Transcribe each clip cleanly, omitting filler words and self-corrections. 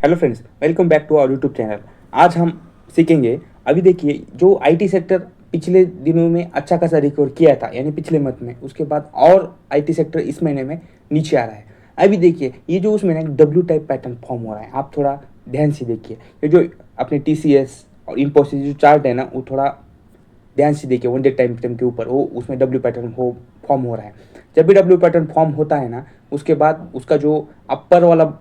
Hello friends, welcome back to our YouTube channel. आज हम सीखेंगे। अभी देखिए, जो आईटी सेक्टर पिछले दिनों में अच्छा खासा रिकवर किया था, यानी पिछले मंथ में, उसके बाद और आईटी सेक्टर इस महीने में नीचे आ रहा है। अभी देखिए, ये जो उसमें ना डब्ल्यू टाइप पैटर्न फॉर्म हो रहा है, आप थोड़ा ध्यान से देखिए। ये जो अपने टीसीएस और इन्फोसिस जो चार्ट है ना, वो थोड़ा ध्यान से देखिए। वन डे टाइम फ्रेम के ऊपर वो उसमें डब्ल्यू पैटर्न हो फॉर्म हो रहा है। जब भी डब्ल्यू पैटर्न फॉर्म होता है ना, उसके बाद उसका जो अपर वाला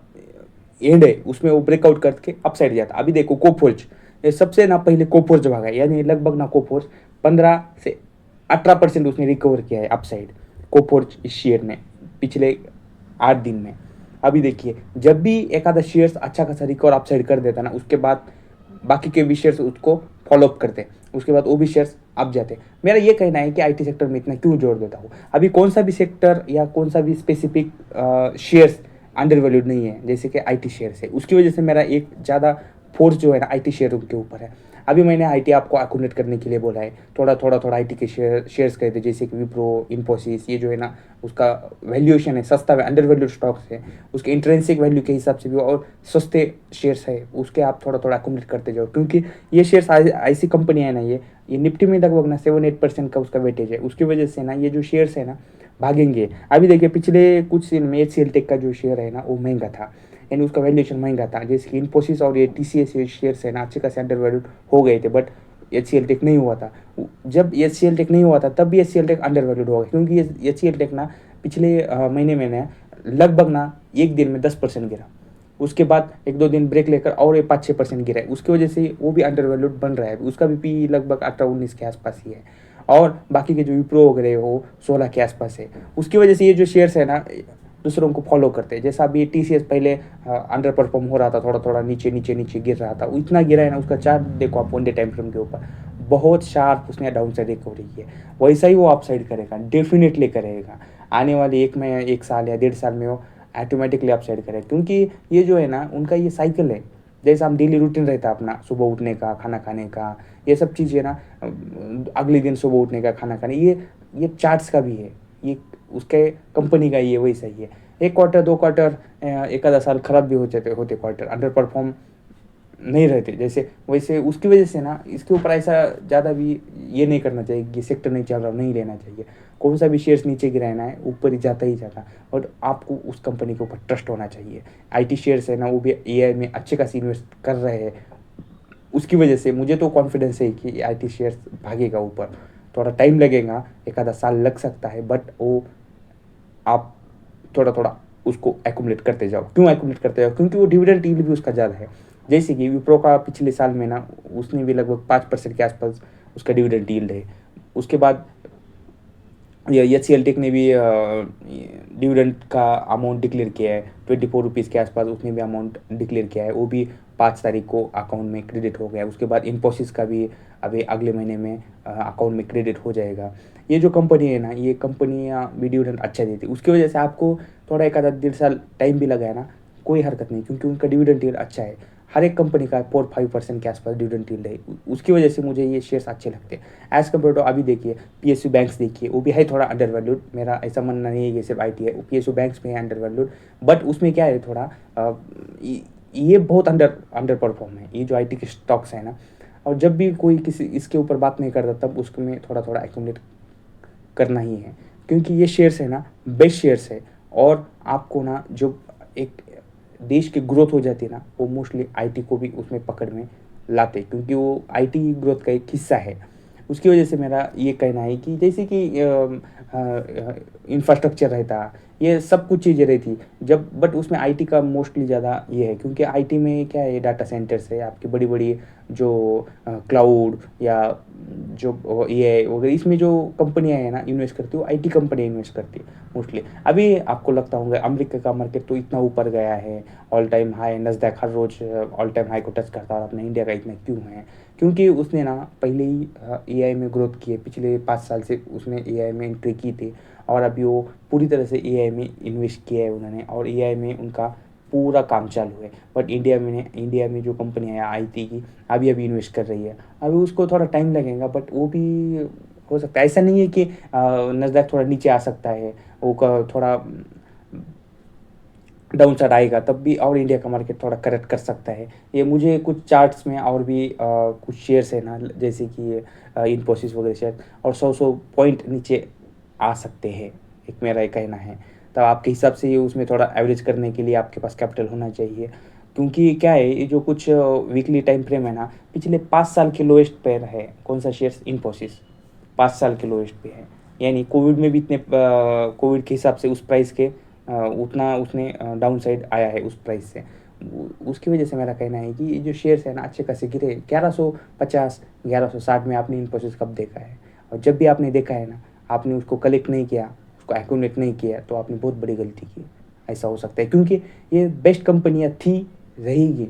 एंड है उसमें वो ब्रेकआउट करके अप साइड जाता। अभी देखो कोफोर्ज, ये सबसे ना पहले कोफोर्ज भागा है, यानी लगभग ना कोफोर्ज 15 से 18% उसने रिकवर किया है अप साइड। कोफोर्ज इस शेयर ने पिछले 8 दिन में। अभी देखिए, जब भी एक आधा शेयर अच्छा खासा रिकवर अप साइड कर देता ना, उसके बाद बाकी के भी शेयर्स उसको फॉलो अप करते हैं। उसके बाद वो भी शेयर्स अप जाते हैं। मेरा ये कहना है कि आईटी सेक्टर में इतना क्यों जोर देता हूँ। अभी कौन सा भी सेक्टर या कौन सा भी स्पेसिफिक शेयर्स अंडर वैल्यूड नहीं है, जैसे कि आईटी शेयर है। उसकी वजह से मेरा एक ज़्यादा फोर्स जो है ना आईटी शेयरों के ऊपर है। अभी मैंने आईटी आपको अकोमोडेट करने के लिए बोला है। थोड़ा आईटी के शेयर्स कहते हैं, जैसे कि विप्रो, इन्फोसिस, ये जो है ना, उसका वैल्यूएशन है सस्ता है, अंडर वैल्यूड स्टॉक्स है। उसके इंट्रेंसिक वैल्यू के हिसाब से भी और सस्ते शेयर्स है, उसके आप थोड़ा अकोमोडेट करते जाओ। क्योंकि ये शेयर्स ऐसी कंपनी है ना, ये निफ्टी में लगभग ना 7-8% का उसका वेटेज है। उसकी वजह से ना ये जो शेयर्स है ना भागेंगे। अभी देखिए, पिछले कुछ दिन में एचसीएल टेक का जो शेयर है ना, वो महंगा था, यानी उसका वैल्यूएशन महंगा था। जैसे कि इन्फोसिस और ये टीसीएस शेयर्स है ना, अच्छे खासे अंडर वैल्यूड हो गए थे, बट एचसीएल टेक नहीं हुआ था। जब एचसीएल टेक नहीं हुआ था तब भी एचसीएल टेक अंडर वैल्यूड हो गया, क्योंकि एचसीएल टेक ना पिछले महीने में ना लगभग ना एक दिन में 10% गिरा। उसके बाद एक दो दिन ब्रेक लेकर और ये 5-6% गिरा है। उसकी वजह से वो भी अंडर वैल्यूड बन रहा है। उसका भी पी लगभग 18-19 के आसपास ही है, और बाकी के जो विप्रो वगैरह वो 16 के आसपास है। उसकी वजह से ये जो शेयर्स है ना, दूसरों को फॉलो करते हैं। जैसा अभी टीसीएस पहले अंडर परफॉर्म हो रहा था, थोड़ा नीचे नीचे नीचे गिर रहा था, वो इतना गिरा है ना, उसका चार्ट देखो आप वन डे टाइम फ्रेम के ऊपर, बहुत शार्प उसने डाउन साइड रिकवरी की है। वैसा ही वो अप साइड करेगा, डेफिनेटली करेगा। आने वाले एक साल या 1.5 साल में वो ऑटोमेटिकली अप साइड करेगा, क्योंकि ये जो है ना उनका ये साइकिल है। जैसा हम डेली रूटीन रहता है अपना, सुबह उठने का, खाना खाने का, ये सब चीज़ें ना, अगले दिन सुबह उठने का, खाना खाने, ये चार्ट्स का भी है, ये उसके कंपनी का ये वैसा ही है। एक क्वार्टर, दो क्वार्टर, एक आधा साल खराब भी होते क्वार्टर, अंडर परफॉर्म नहीं रहते जैसे, वैसे उसकी वजह से ना इसके ऊपर ऐसा ज़्यादा भी ये नहीं करना चाहिए कि सेक्टर नहीं चल रहा, नहीं लेना चाहिए। कौन सा भी शेयर्स नीचे गिराना है, ऊपर ही जाता। और आपको उस कंपनी के ऊपर ट्रस्ट होना चाहिए। आईटी शेयर्स है ना, वो भी एआई में अच्छे खासी इन्वेस्ट कर रहे हैं। उसकी वजह से मुझे तो कॉन्फिडेंस है कि आईटी शेयर्स भागेगा ऊपर। थोड़ा टाइम लगेगा, एक आधा साल लग सकता है, बट वो आप थोड़ा उसको एक्यूमुलेट करते जाओ। क्यों एक्यूमुलेट करते जाओ? क्योंकि वो डिविडेंड यील्ड भी उसका ज़्यादा है। जैसे कि विप्रो का पिछले साल में ना, उसने भी लगभग 5% के आसपास उसका डिविडेंड यील्ड है। उसके बाद ये एच सी एल टेक ने भी डिविडेंड का अमाउंट डिक्लेयर किया है, 24 रुपीज़ के आसपास उसने भी अमाउंट डिक्लेयर किया है। वो भी 5 तारीख को अकाउंट में क्रेडिट हो गया। उसके बाद इन्फोसिस का भी अभी अगले महीने में अकाउंट में क्रेडिट हो जाएगा। ये जो कंपनी है ना, ये कंपनियाँ भी डिविडेंड अच्छा देती है। उसकी वजह से आपको थोड़ा एक आधा 1.5 साल टाइम भी लगा है ना, कोई हरकत नहीं, क्योंकि उनका डिविडेंड यील्ड अच्छा है। हर एक कंपनी का 4-5% के आसपास डिविडेंड यील्ड है। उसकी वजह से मुझे ये शेयर्स अच्छे लगते हैं एज़ कम्पेयर टू। अभी देखिए, पीएसयू बैंक्स देखिए, वो भी है थोड़ा अंडर वैल्यूड। मेरा ऐसा मानना नहीं है कि सिर्फ आईटी है, पीएसयू बैंक्स में है अंडर वैल्यूड, बट उसमें क्या है थोड़ा ये बहुत अंडर अंडर परफॉर्म है, ये जो आईटी के स्टॉक्स है ना। और जब भी कोई किसी इसके ऊपर बात नहीं करता, तब उसमें थोड़ा एक्यूमुलेट करना ही है, क्योंकि ये शेयर्स है ना, बेस्ट शेयर्स है। और आपको ना जो एक देश की ग्रोथ हो जाती है ना, वो मोस्टली आईटी को भी उसमें पकड़ में लाते, क्योंकि वो आईटी ग्रोथ का एक हिस्सा है। उसकी वजह से मेरा ये कहना है कि जैसे कि इंफ्रास्ट्रक्चर रहता, ये सब कुछ चीज़ें रहती जब, बट उसमें आईटी का मोस्टली ज़्यादा ये है, क्योंकि आईटी में क्या है, डाटा सेंटर्स है आपकी बड़ी बड़ी, जो क्लाउड या जो एआई वगैरह, इसमें जो कंपनियां हैं ना इन्वेस्ट करती है, वो आईटी कंपनी इन्वेस्ट करती है मोस्टली। अभी आपको लगता होगा अमेरिका का मार्केट तो इतना ऊपर गया है, ऑल टाइम हाई, नस्डैक हर रोज ऑल टाइम हाई को टच करता है, और अपना इंडिया का इतना क्यों है? क्योंकि उसने ना पहले ही एआई में ग्रोथ की है। पिछले 5 साल से उसने एआई में एंट्री की थी, और अभी वो पूरी तरह से एआई में इन्वेस्ट किया है उन्होंने, और एआई में उनका पूरा काम चालू है। बट इंडिया में जो कंपनी है आईटी की, अभी अभी इन्वेस्ट कर रही है। अभी उसको थोड़ा टाइम लगेगा, बट वो भी हो सकता है। ऐसा नहीं है कि नस्डैक थोड़ा नीचे आ सकता है, वो थोड़ा डाउन साइड आएगा तब भी और इंडिया का मार्केट थोड़ा करेक्ट कर सकता है। ये मुझे कुछ चार्ट्स में और भी कुछ शेयर्स है ना, जैसे कि इन्फोसिस वगैरह शेयर, और 100 पॉइंट नीचे आ सकते हैं, एक मेरा ये कहना है। तो आपके हिसाब से ये उसमें थोड़ा एवरेज करने के लिए आपके पास कैपिटल होना चाहिए, क्योंकि क्या है, ये जो कुछ वीकली टाइम फ्रेम है ना, पिछले 5 साल के लोएस्ट पे है। कौन सा शेयर्स? इन्फोसिस 5 साल के लोएस्ट पे है। यानी कोविड में भी इतने कोविड के हिसाब से उस प्राइस के उतना उसने डाउन साइड आया है उस प्राइस से। उसकी वजह से मेरा कहना है कि ये जो शेयर्स है ना अच्छे खासे गिरे। 1150 1160 में आपने इन्फोसिस कब देखा है? और जब भी आपने देखा है ना, आपने उसको कलेक्ट नहीं किया, उसको एक्यूमुलेट नहीं किया, तो आपने बहुत बड़ी गलती की। ऐसा हो सकता है, क्योंकि ये बेस्ट कंपनियाँ थी, रहेगी,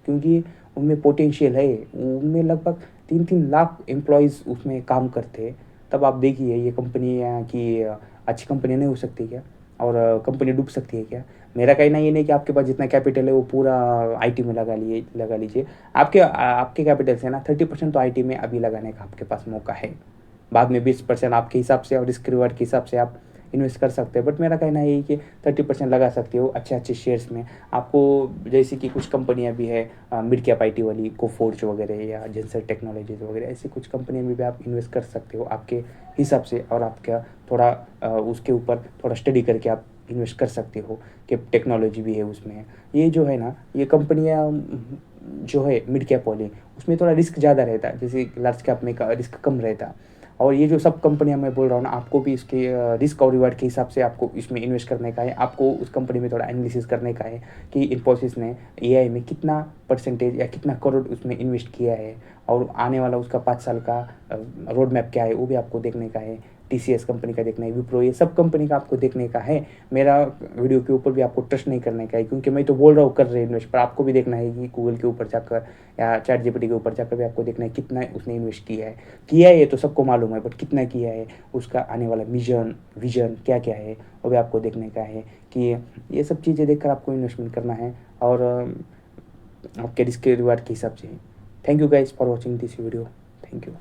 क्योंकि उनमें पोटेंशियल है। उनमें लगभग 3-3 लाख एम्प्लॉयज़ उसमें काम करते हैं। तब आप देखिए ये कंपनी की अच्छी कंपनी नहीं हो सकती क्या? और कंपनी डूब सकती है क्या? मेरा कहना ये नहीं कि आपके पास जितना कैपिटल है वो पूरा आईटी में लगा लीजिए। आपके कैपिटल से ना 30% तो आईटी में अभी लगाने का आपके पास मौका है। बाद में 20% आपके हिसाब से और रिस्क रिवार्ड के हिसाब से आप इन्वेस्ट कर सकते हैं। बट मेरा कहना है कि 30% लगा सकते हो अच्छे अच्छे शेयर्स में। आपको जैसे कि कुछ कंपनियां भी है मिड कैप आईटी वाली, कोफोर्ज वगैरह या जेंसर टेक्नोलॉजीज वगैरह, ऐसी कुछ कंपनियां में भी आप इन्वेस्ट कर सकते हो आपके हिसाब से। और आपका थोड़ा उसके ऊपर थोड़ा स्टडी करके आप इन्वेस्ट कर सकते हो कि टेक्नोलॉजी भी है उसमें। ये जो है ना, ये कंपनियां जो है मिड कैप वाली, उसमें थोड़ा रिस्क ज़्यादा रहता है, जैसे लार्ज कैप में का रिस्क कम रहता है। और ये जो सब कंपनियां मैं बोल रहा हूँ ना, आपको भी इसके रिस्क और रिवार्ड के हिसाब से आपको इसमें इन्वेस्ट करने का है। आपको उस कंपनी में थोड़ा एनालिसिस करने का है कि इन्फोसिस ने एआई में कितना परसेंटेज या कितना करोड़ उसमें इन्वेस्ट किया है, और आने वाला उसका 5 साल का रोड मैप क्या है वो भी आपको देखने का है। टीसीएस कंपनी का देखना है, विप्रो, ये सब कंपनी का आपको देखने का है। मेरा वीडियो के ऊपर भी आपको ट्रस्ट नहीं करने का है, क्योंकि मैं तो बोल रहा हूँ कर रहे इन्वेस्ट, पर आपको भी देखना है कि गूगल के ऊपर जाकर या चैट जीपीटी के ऊपर जाकर भी आपको देखना है कितना उसने इन्वेस्ट किया है। ये तो सबको मालूम है, बट कितना किया है, उसका आने वाला विजन क्या क्या है, वो भी आपको देखने का है। कि ये सब चीज़ें देखकर आपको इन्वेस्टमेंट करना है, और आपके रिस्क रिवार्ड के हिसाब से। Thank you guys for watching this video. Thank you.